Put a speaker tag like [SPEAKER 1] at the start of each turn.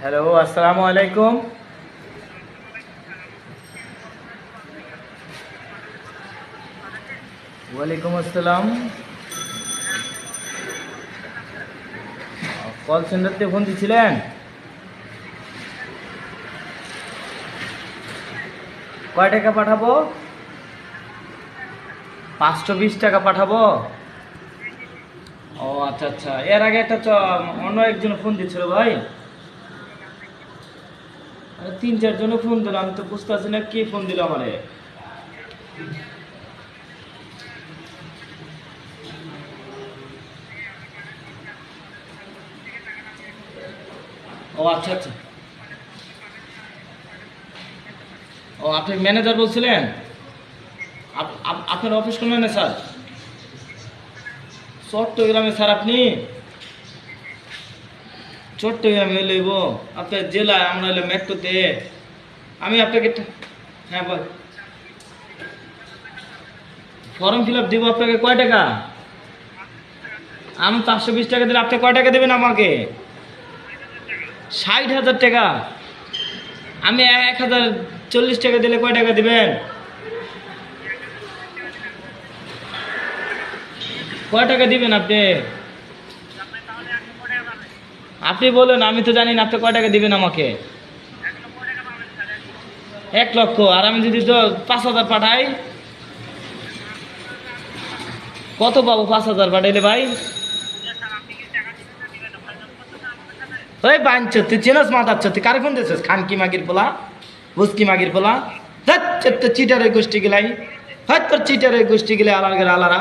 [SPEAKER 1] Hello, আসসালামু আলাইকুম। ওয়ালাইকুম আসসালাম। কল সেন্টার থেকে ফোন দিয়েছিলেন? কয় টাকা পাঠাবো? 520 টাকা পাঠাবো। ও আচ্ছা আচ্ছা, এর আগে একটা অন্য একজন ফোন দিচ্ছিল ভাই। আরে 3-4 জনে ফোন দিল, আমি তো বুঝতে পারছি না কে ফোন দিল আমারে। ও আচ্ছা আচ্ছা। ও আপনি ম্যানেজার বলছিলেন? আপনার অফিস কোন স্যার? চট্টগ্রামে স্যার আপনি? চট্টগ্রামে লইব? আপনার জেলায়, আমরা হইলো মেট্রোতে। আমি আপনাকে হ্যাঁ বল। ফর্ম ফিল আপ দিব আপনাকে কয় টাকা? আমি 520 টাকা দিলে আপনি কয় টাকা দেবেন আমাকে? 60,000 টাকা? আমি 1,040 টাকা দিলে কয় টাকা দিবেন? কয় টাকা দিবেন আপনি? আপনি বলুন, আমি তো জানি না আপনি কয় টাকা দিবেন আমাকে। 1 লক্ষ? আর আমি যদি তো 5,000 পাঠাই? কত পাবো 5,000 পাঠাইলে ভাই? ওই বাঞ্চ, তুই চেনস মাতাচ্ছ, তুই কারে ফোন দিয়েছিস? খানকি মাগির পোলা, বুসকি মাগির পোলা। চিটারের গোষ্ঠী গেলাই। হ্যাঁ, তোর চিটারের গোষ্ঠী গেলে আলাদা আলাদা।